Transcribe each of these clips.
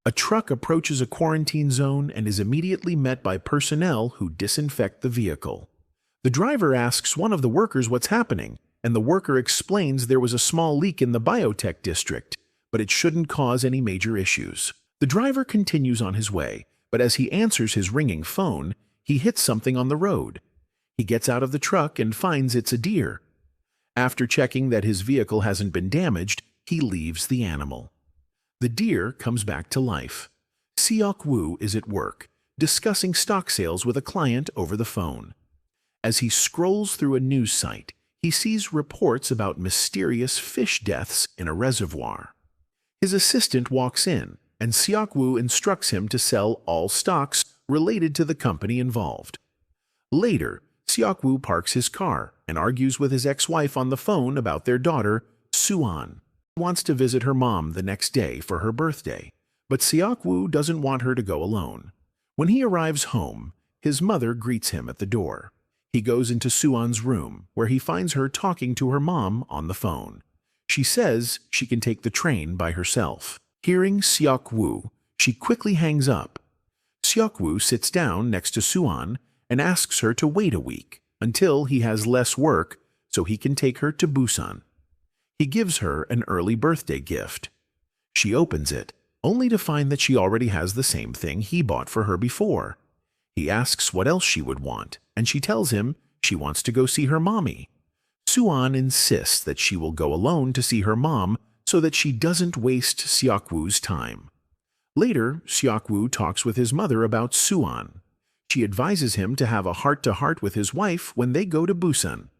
A truck approaches a quarantine zone and is immediately met by personnel who disinfect the vehicle. The driver asks one of the workers what's happening, and the worker explains there was a small leak in the biotech district, but it shouldn't cause any major issues. The driver continues on his way, but as he answers his ringing phone, he hits something on the road. He gets out of the truck and finds it's a deer. After checking that his vehicle hasn't been damaged, he leaves the animal. The deer comes back to life. Seok-woo is at work, discussing stock sales with a client over the phone. As he scrolls through a news site, he sees reports about mysterious fish deaths in a reservoir. His assistant walks in, and Seok-woo instructs him to sell all stocks related to the company involved. Later, Seok-woo parks his car and argues with his ex-wife on the phone about their daughter, Suan. She wants to visit her mom the next day for her birthday, but Seok-woo doesn't want her to go alone. When he arrives home, his mother greets him at the door. He goes into Suan's room, where he finds her talking to her mom on the phone. She says she can take the train by herself. Hearing Seok-woo, she quickly hangs up. Seok-woo sits down next to Suan and asks her to wait a week until he has less work so he can take her to Busan. He gives her an early birthday gift. She opens it, only to find that she already has the same thing he bought for her before. He asks what else she would want, and she tells him she wants to go see her mommy. Suan insists that she will go alone to see her mom so that she doesn't waste Seok-woo's time. Later, Seok-woo talks with his mother about Suan. She advises him to have a heart-to-heart with his wife when they go to Busan.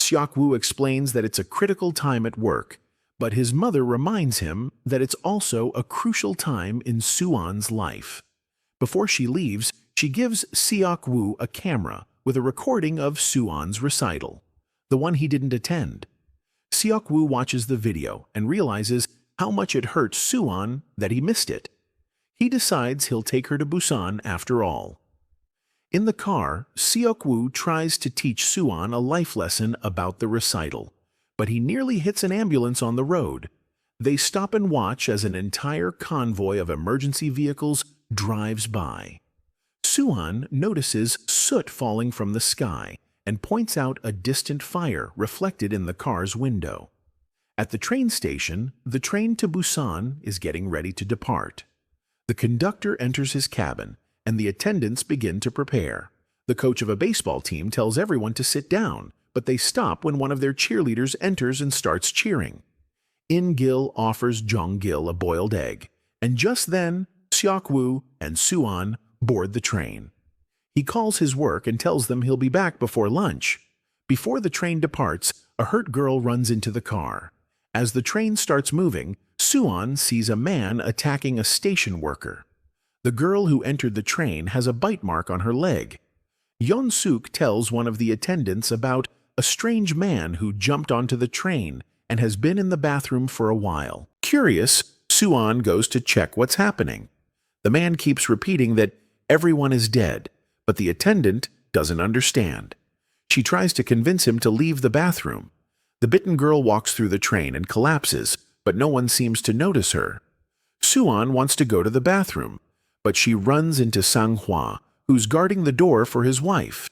Seok-woo explains that it's a critical time at work, but his mother reminds him that it's also a crucial time in Suan's life. Before she leaves, she gives Seok-woo a camera with a recording of Suan's recital, the one he didn't attend. Seok-woo watches the video and realizes how much it hurt Suan that he missed it. He decides he'll take her to Busan after all. In the car, Seok-woo tries to teach Suan a life lesson about the recital, but he nearly hits an ambulance on the road. They stop and watch as an entire convoy of emergency vehicles drives by. Suan notices soot falling from the sky and points out a distant fire reflected in the car's window. At the train station, the train to Busan is getting ready to depart. The conductor enters his cabin, and the attendants begin to prepare. The coach of a baseball team tells everyone to sit down, but they stop when one of their cheerleaders enters and starts cheering. In-gil offers Jong-gil a boiled egg, and just then, Seok-woo and Suan board the train. He calls his work and tells them he'll be back before lunch. Before the train departs, a hurt girl runs into the car. As the train starts moving, Suan sees a man attacking a station worker. The girl who entered the train has a bite mark on her leg. Yeon-suk tells one of the attendants about a strange man who jumped onto the train and has been in the bathroom for a while. Curious, Suan goes to check what's happening. The man keeps repeating that everyone is dead, but the attendant doesn't understand. She tries to convince him to leave the bathroom. The bitten girl walks through the train and collapses, but no one seems to notice her. Suan wants to go to the bathroom, but she runs into Sang-hwa, who's guarding the door for his wife.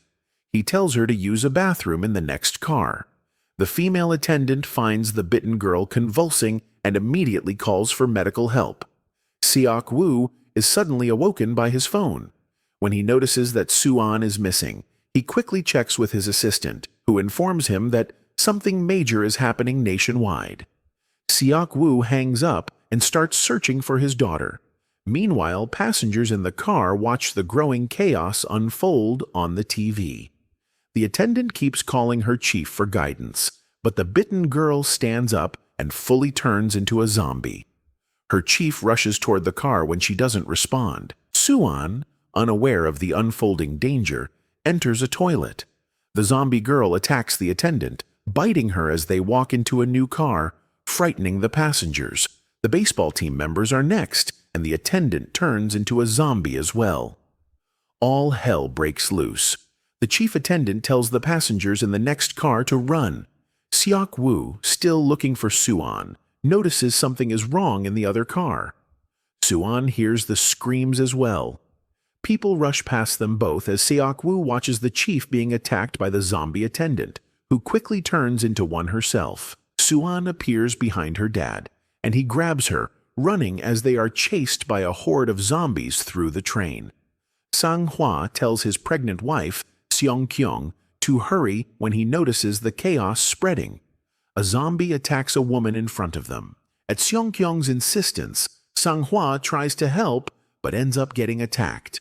He tells her to use a bathroom in the next car. The female attendant finds the bitten girl convulsing and immediately calls for medical help. Seok-woo is suddenly awoken by his phone. When he notices that Suan is missing, he quickly checks with his assistant, who informs him that something major is happening nationwide. Seok-woo hangs up and starts searching for his daughter. Meanwhile, passengers in the car watch the growing chaos unfold on the TV. The attendant keeps calling her chief for guidance, but the bitten girl stands up and fully turns into a zombie. Her chief rushes toward the car when she doesn't respond. Suan, unaware of the unfolding danger, enters a toilet. The zombie girl attacks the attendant, biting her as they walk into a new car, frightening the passengers. The baseball team members are next, and the attendant turns into a zombie as well. All hell breaks loose. The chief attendant tells the passengers in the next car to run. Seok-woo, still looking for Suan, notices something is wrong in the other car. Suan hears the screams as well. People rush past them both as Seok-woo watches the chief being attacked by the zombie attendant, who quickly turns into one herself. Suan appears behind her dad, and he grabs her, running as they are chased by a horde of zombies through the train. Sang-hwa tells his pregnant wife, Seong-kyung, to hurry when he notices the chaos spreading. A zombie attacks a woman in front of them. At Seong-kyung's insistence, Sang-hwa tries to help, but ends up getting attacked.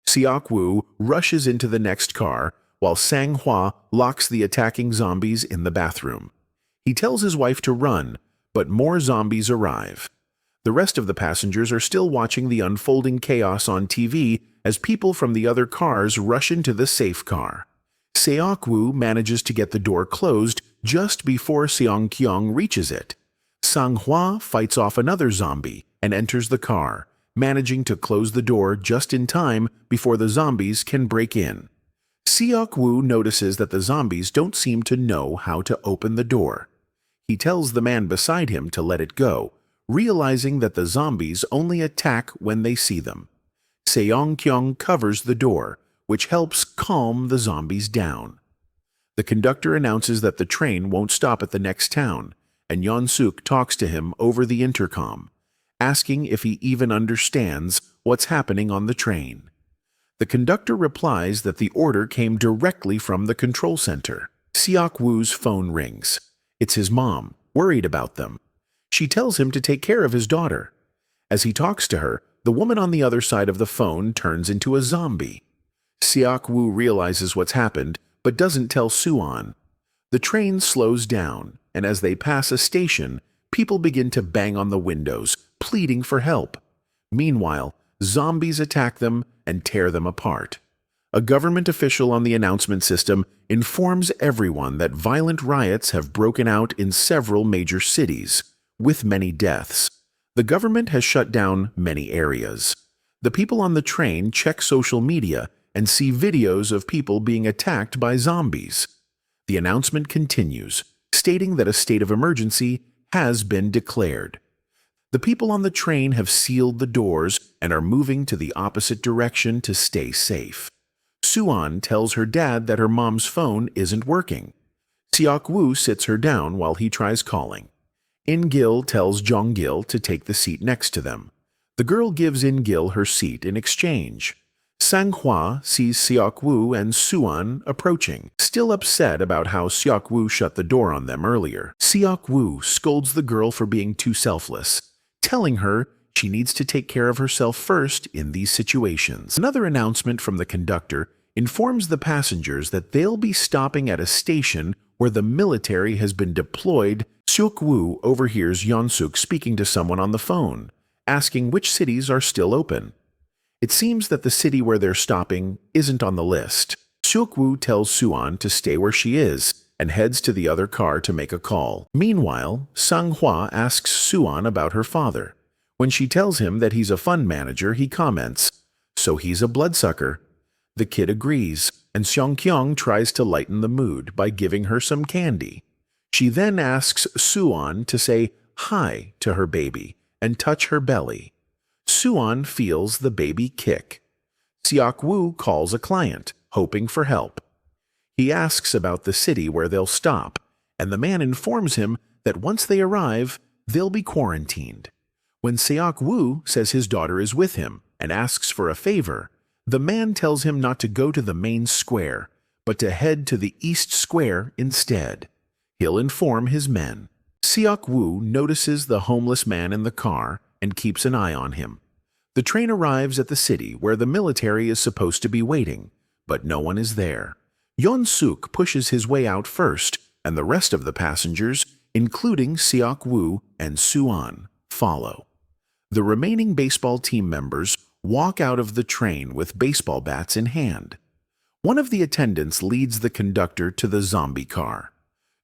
Seok-woo rushes into the next car, while Sang-hwa locks the attacking zombies in the bathroom. He tells his wife to run, but more zombies arrive. The rest of the passengers are still watching the unfolding chaos on TV as people from the other cars rush into the safe car. Seok-woo manages to get the door closed just before Seong-kyung reaches it. Sang-hwa fights off another zombie and enters the car, managing to close the door just in time before the zombies can break in. Seok-woo notices that the zombies don't seem to know how to open the door. He tells the man beside him to let it go, realizing that the zombies only attack when they see them. Seong-kyung covers the door, which helps calm the zombies down. The conductor announces that the train won't stop at the next town, and Yeon-suk talks to him over the intercom, asking if he even understands what's happening on the train. The conductor replies that the order came directly from the control center. Seok-woo's phone rings. It's his mom, worried about them. She tells him to take care of his daughter. As he talks to her, the woman on the other side of the phone turns into a zombie. Seok-woo realizes what's happened, but doesn't tell Suan. The train slows down, and as they pass a station, people begin to bang on the windows, pleading for help. Meanwhile, zombies attack them and tear them apart. A government official on the announcement system informs everyone that violent riots have broken out in several major cities, with many deaths. The government has shut down many areas. The people on the train check social media and see videos of people being attacked by zombies. The announcement continues, stating that a state of emergency has been declared. The people on the train have sealed the doors and are moving to the opposite direction to stay safe. Suan tells her dad that her mom's phone isn't working. Seok-woo sits her down while he tries calling. In-gil tells Jong-gil to take the seat next to them. The girl gives In-gil her seat in exchange. Sang-hwa sees Seok-woo and Suan approaching, still upset about how Seok-woo shut the door on them earlier. Seok-woo scolds the girl for being too selfless, telling her she needs to take care of herself first in these situations. Another announcement from the conductor informs the passengers that they'll be stopping at a station where the military has been deployed. Seok-woo overhears Yeon-suk speaking to someone on the phone, asking which cities are still open. It seems that the city where they're stopping isn't on the list. Seok-woo tells Suan to stay where she is and heads to the other car to make a call. Meanwhile, Sang-hwa asks Suan about her father. When she tells him that he's a fund manager, he comments, "So he's a bloodsucker." The kid agrees, and Seong-kyung tries to lighten the mood by giving her some candy. She then asks Suan to say hi to her baby and touch her belly. Suan feels the baby kick. Seok-woo calls a client, hoping for help. He asks about the city where they'll stop, and the man informs him that once they arrive, they'll be quarantined. When Seok-woo says his daughter is with him and asks for a favor, the man tells him not to go to the main square, but to head to the east square instead. He'll inform his men. Seok-woo notices the homeless man in the car and keeps an eye on him. The train arrives at the city where the military is supposed to be waiting, but no one is there. Yeon-suk pushes his way out first, and the rest of the passengers, including Seok-woo and Suan, follow. The remaining baseball team members walk out of the train with baseball bats in hand. One of the attendants leads the conductor to the zombie car.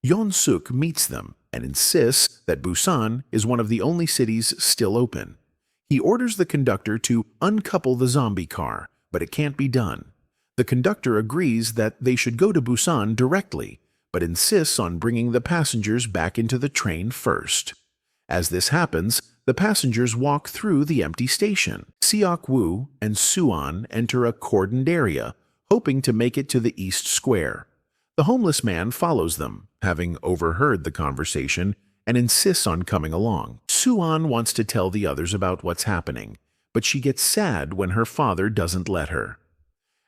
Yeon-suk meets them and insists that Busan is one of the only cities still open. He orders the conductor to uncouple the zombie car, but it can't be done. The conductor agrees that they should go to Busan directly, but insists on bringing the passengers back into the train first. As this happens, the the passengers walk through the empty station. Seok Woo and Suan enter a cordoned area, hoping to make it to the East Square. The homeless man follows them, having overheard the conversation, and insists on coming along. Suan wants to tell the others about what's happening, but she gets sad when her father doesn't let her.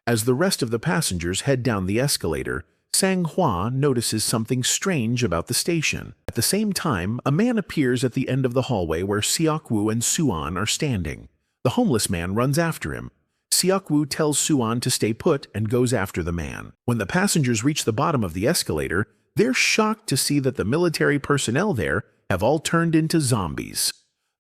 As the rest of the passengers head down the escalator, Sang-hwa notices something strange about the station. At the same time, a man appears at the end of the hallway where Seok-woo and Suan are standing. The homeless man runs after him. Seok-woo tells Suan to stay put and goes after the man. When the passengers reach the bottom of the escalator, they're shocked to see that the military personnel there have all turned into zombies.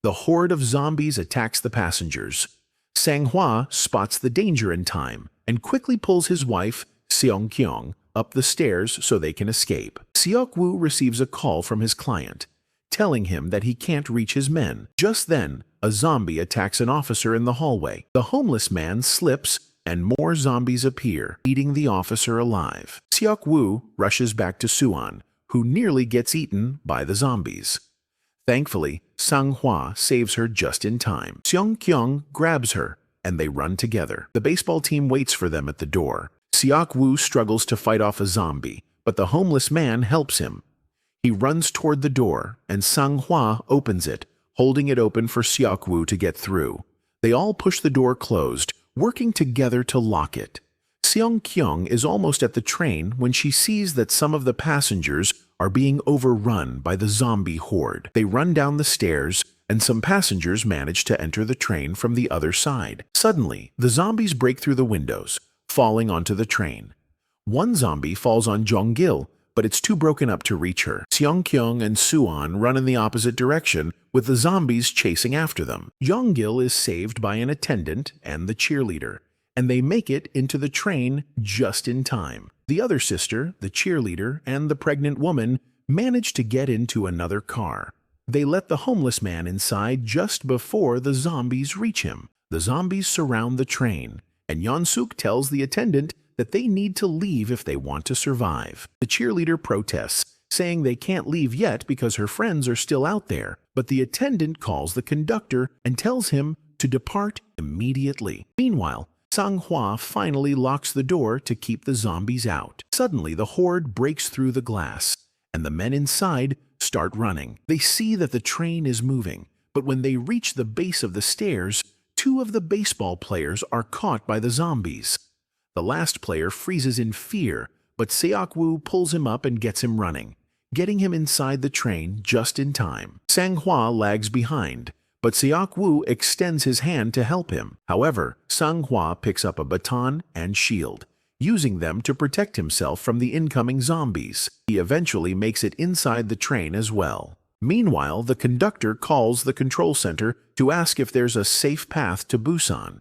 The horde of zombies attacks the passengers. Sang-hwa spots the danger in time and quickly pulls his wife, Seong-kyung, up the stairs so they can escape. Seok-woo receives a call from his client, telling him that he can't reach his men. Just then, a zombie attacks an officer in the hallway. The homeless man slips, and more zombies appear, eating the officer alive. Seok-woo rushes back to Suan, who nearly gets eaten by the zombies. Thankfully, Sang-hwa saves her just in time. Seong-kyung grabs her, and they run together. The baseball team waits for them at the door. Seok-woo struggles to fight off a zombie, but the homeless man helps him. He runs toward the door, and Sang-hwa opens it, holding it open for Seok-woo to get through. They all push the door closed, working together to lock it. Seong-kyung is almost at the train when she sees that some of the passengers are being overrun by the zombie horde. They run down the stairs, and some passengers manage to enter the train from the other side. Suddenly, the zombies break through the windows, falling onto the train. One zombie falls on Jong-gil, but it's too broken up to reach her. Seong-kyung and Suan run in the opposite direction, with the zombies chasing after them. Jong-gil is saved by an attendant and the cheerleader, and they make it into the train just in time. The other sister, the cheerleader, and the pregnant woman manage to get into another car. They let the homeless man inside just before the zombies reach him. The zombies surround the train, and Yeon-suk tells the attendant that they need to leave if they want to survive. The cheerleader protests, saying they can't leave yet because her friends are still out there, but the attendant calls the conductor and tells him to depart immediately. Meanwhile, Sang-hwa finally locks the door to keep the zombies out. Suddenly, the horde breaks through the glass, and the men inside start running. They see that the train is moving, but when they reach the base of the stairs, two of the baseball players are caught by the zombies. The last player freezes in fear, but Seok-woo pulls him up and gets him running, getting him inside the train just in time. Sang-hwa lags behind, but Seok-woo extends his hand to help him. However, Sang-hwa picks up a baton and shield, using them to protect himself from the incoming zombies. He eventually makes it inside the train as well. Meanwhile, the conductor calls the control center to ask if there's a safe path to Busan.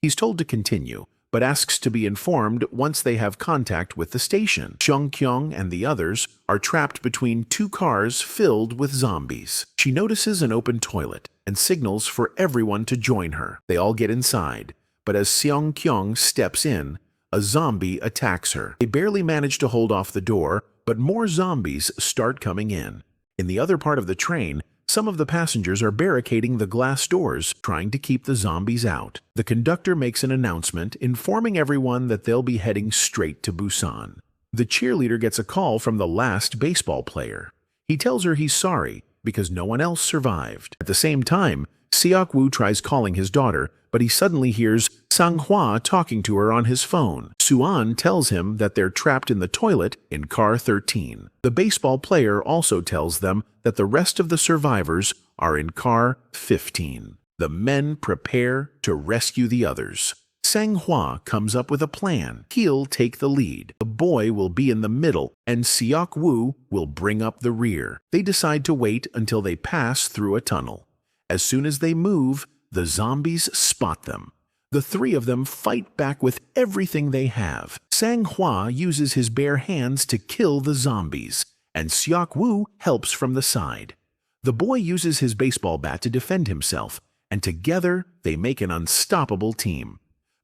He's told to continue, but asks to be informed once they have contact with the station. Seong-kyung and the others are trapped between two cars filled with zombies. She notices an open toilet and signals for everyone to join her. They all get inside, but as Seong-kyung steps in, a zombie attacks her. They barely manage to hold off the door, but more zombies start coming in. In the other part of the train, some of the passengers are barricading the glass doors, trying to keep the zombies out. The conductor makes an announcement informing everyone that they'll be heading straight to Busan. The cheerleader gets a call from the last baseball player. He tells her he's sorry because no one else survived. At the same time, Seok-woo tries calling his daughter, but he suddenly hears Sang-hwa talking to her on his phone. Suan tells him that they're trapped in the toilet in car 13. The baseball player also tells them that the rest of the survivors are in car 15. The men prepare to rescue the others. Sang-hwa comes up with a plan. He'll take the lead. The boy will be in the middle, and Seok-woo will bring up the rear. They decide to wait until they pass through a tunnel. As soon as they move, the zombies spot them. The three of them fight back with everything they have. Sang-hwa uses his bare hands to kill the zombies, and Seok-woo helps from the side. The boy uses his baseball bat to defend himself, and together they make an unstoppable team.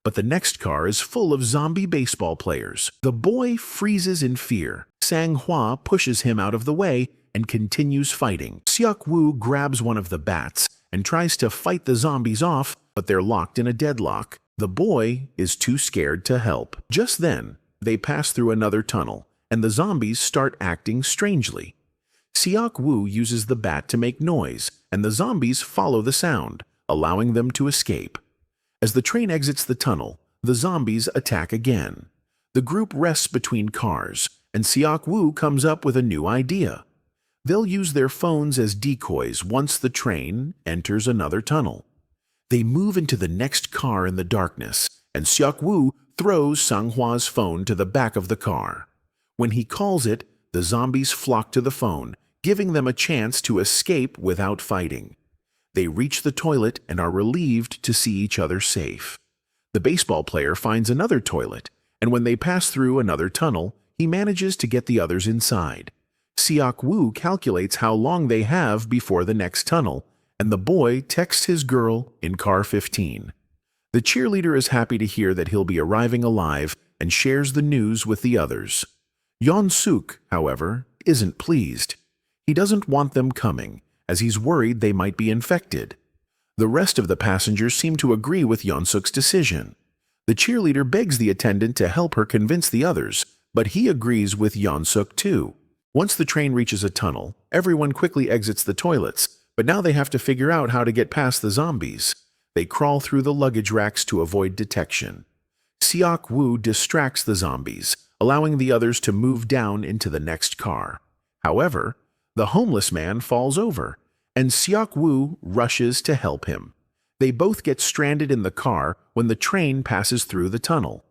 But the next car is full of zombie baseball players. The boy freezes in fear. Sang-hwa pushes him out of the way and continues fighting. Seok-woo grabs one of the bats and tries to fight the zombies off, but they're locked in a deadlock. The boy is too scared to help. Just then, they pass through another tunnel, and the zombies start acting strangely. Seok-woo uses the bat to make noise, and the zombies follow the sound, allowing them to escape. As the train exits the tunnel, the zombies attack again. The group rests between cars, and Seok-woo comes up with a new idea. They'll use their phones as decoys once the train enters another tunnel. They move into the next car in the darkness, and Seok-woo throws Sang-hwa's phone to the back of the car. When he calls it, the zombies flock to the phone, giving them a chance to escape without fighting. They reach the toilet and are relieved to see each other safe. The baseball player finds another toilet, and when they pass through another tunnel, he manages to get the others inside. Seok-woo calculates how long they have before the next tunnel, and the boy texts his girl in car 15. The cheerleader is happy to hear that he'll be arriving alive and shares the news with the others. Yeon-suk, however, isn't pleased. He doesn't want them coming, as he's worried they might be infected. The rest of the passengers seem to agree with Yeon-suk's decision. The cheerleader begs the attendant to help her convince the others, but he agrees with Yeon-suk too. Once the train reaches a tunnel, everyone quickly exits the toilets, but now they have to figure out how to get past the zombies. They crawl through the luggage racks to avoid detection. Seok-woo distracts the zombies, allowing the others to move down into the next car. However, the homeless man falls over, and Seok-woo rushes to help him. They both get stranded in the car when the train passes through the tunnel.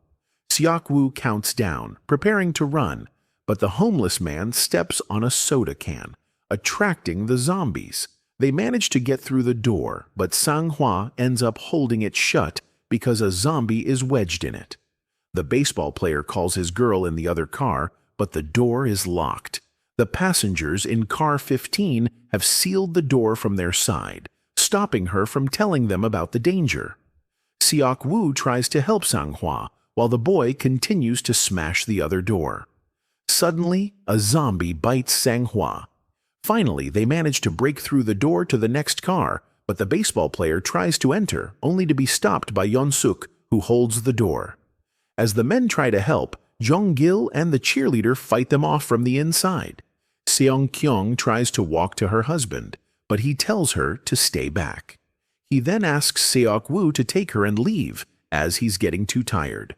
Seok-woo counts down, preparing to run, but the homeless man steps on a soda can, attracting the zombies. They manage to get through the door, but Sang-hwa ends up holding it shut because a zombie is wedged in it. The baseball player calls his girl in the other car, but the door is locked. The passengers in car 15 have sealed the door from their side, stopping her from telling them about the danger. Seok-woo tries to help Sang-hwa, while the boy continues to smash the other door. Suddenly, a zombie bites Sang-hwa. Finally, they manage to break through the door to the next car, but the baseball player tries to enter, only to be stopped by Yeon-suk, who holds the door. As the men try to help, Jong-gil and the cheerleader fight them off from the inside. Seong-kyung tries to walk to her husband, but he tells her to stay back. He then asks Seok-woo to take her and leave, as he's getting too tired.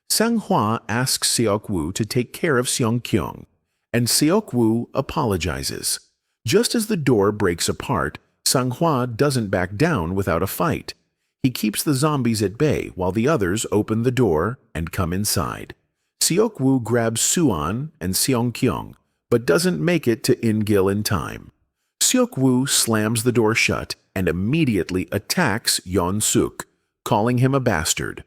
Sang-hwa asks Seok-woo to take care of Seong-kyung, and Seok-woo apologizes. Just as the door breaks apart, Sang-hwa doesn't back down without a fight. He keeps the zombies at bay while the others open the door and come inside. Seok-woo grabs Suan and Seong-kyung, but doesn't make it to In-gil in time. Seok-woo slams the door shut and immediately attacks Yeon-suk, calling him a bastard.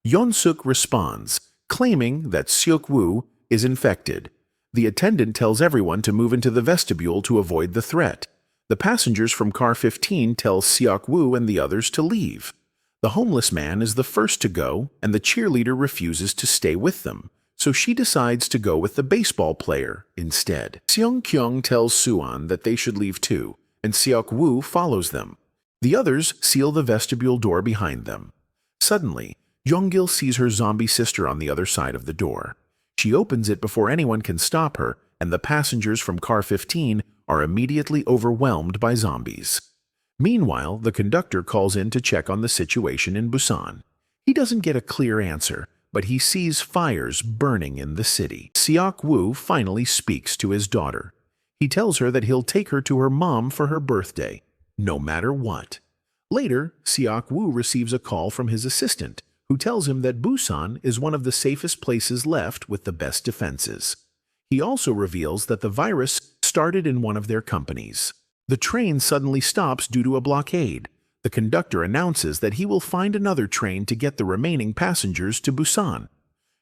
Yeon-suk responds, claiming that Seok-woo is infected. The attendant tells everyone to move into the vestibule to avoid the threat. The passengers from car 15 tell Seok-woo and the others to leave. The homeless man is the first to go, and the cheerleader refuses to stay with them, so she decides to go with the baseball player instead. Seong-kyung tells Suan that they should leave too, and Seok-woo follows them. The others seal the vestibule door behind them. Suddenly, Jong-gil sees her zombie sister on the other side of the door. She opens it before anyone can stop her, and the passengers from car 15 are immediately overwhelmed by zombies. Meanwhile, the conductor calls in to check on the situation in Busan. He doesn't get a clear answer, but he sees fires burning in the city. Seok-woo finally speaks to his daughter. He tells her that he'll take her to her mom for her birthday, no matter what. Later, Seok-woo receives a call from his assistant, who tells him that Busan is one of the safest places left with the best defenses. He also reveals that the virus started in one of their companies. The train suddenly stops due to a blockade. The conductor announces that he will find another train to get the remaining passengers to Busan.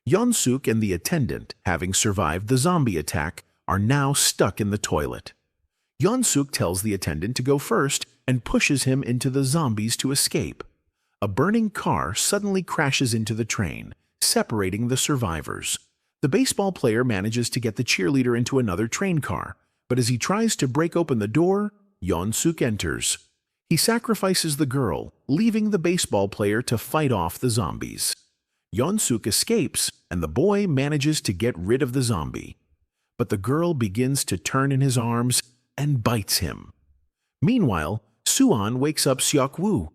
Yeon-suk and the attendant, having survived the zombie attack, are now stuck in the toilet. Yeon-suk tells the attendant to go first and pushes him into the zombies to escape. A burning car suddenly crashes into the train, separating the survivors. The baseball player manages to get the cheerleader into another train car, but as he tries to break open the door, Yeon-suk enters. He sacrifices the girl, leaving the baseball player to fight off the zombies. Yeon-suk escapes, and the boy manages to get rid of the zombie. But the girl begins to turn in his arms and bites him. Meanwhile, Suan wakes up Seok-woo.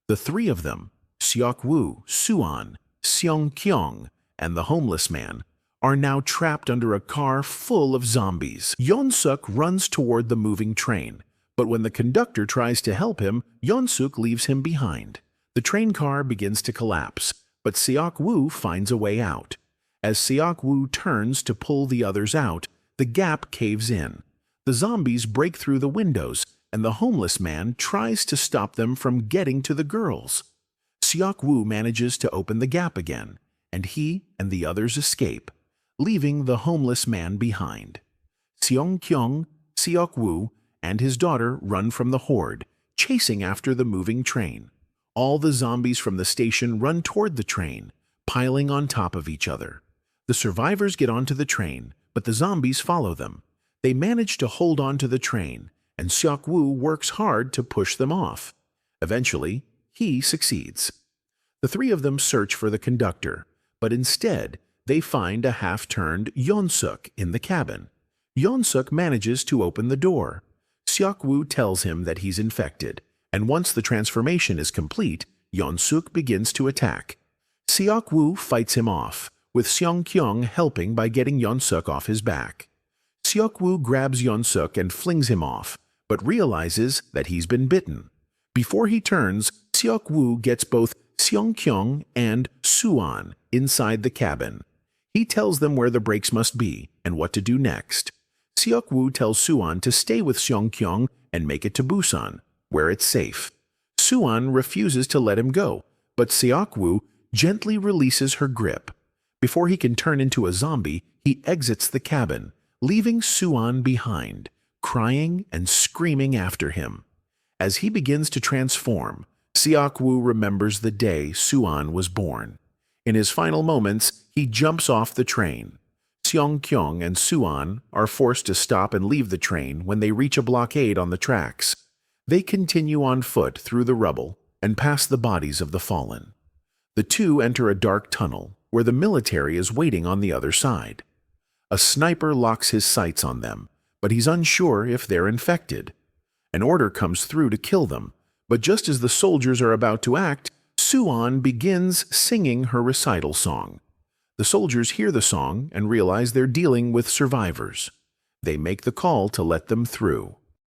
The three of them, Seok-woo, Suan, Seong-kyung, and the homeless man, are now trapped under a car full of zombies. Yeon-suk runs toward the moving train, but when the conductor tries to help him, Yeon-suk leaves him behind. The train car begins to collapse, but Seok-woo finds a way out. As Seok-woo turns to pull the others out, the gap caves in. The zombies break through the windows, and the homeless man tries to stop them from getting to the girls. Seok-woo manages to open the gap again, and he and the others escape, leaving the homeless man behind. Seong-kyung, Seok-woo, and his daughter run from the horde, chasing after the moving train. All the zombies from the station run toward the train, piling on top of each other. The survivors get onto the train, but the zombies follow them. They manage to hold on to the train, and Seok-woo works hard to push them off. Eventually, he succeeds. The three of them search for the conductor, but instead, they find a half-turned Yeon-suk in the cabin. Yeon-suk manages to open the door. Seok-woo tells him that he's infected, and once the transformation is complete, Yeon-suk begins to attack. Seok-woo fights him off, with Seong-kyung helping by getting Yeon-suk off his back. Seok-woo grabs Yeon-suk and flings him off, but realizes that he's been bitten. Before he turns, Seok-woo gets both Seong-kyung and Suan inside the cabin. He tells them where the brakes must be and what to do next. Seok-woo tells Suan to stay with Seong-kyung and make it to Busan, where it's safe. Suan refuses to let him go, but Seok-woo gently releases her grip. Before he can turn into a zombie, he exits the cabin, leaving Suan behind, crying and screaming after him. As he begins to transform, Seok-woo remembers the day Suan was born. In his final moments, he jumps off the train. Seong-kyung and Suan are forced to stop and leave the train when they reach a blockade on the tracks. They continue on foot through the rubble and past the bodies of the fallen. The two enter a dark tunnel where the military is waiting on the other side. A sniper locks his sights on them, but he's unsure if they're infected. An order comes through to kill them, but just as the soldiers are about to act, Suan begins singing her recital song. The soldiers hear the song and realize they're dealing with survivors. They make the call to let them through.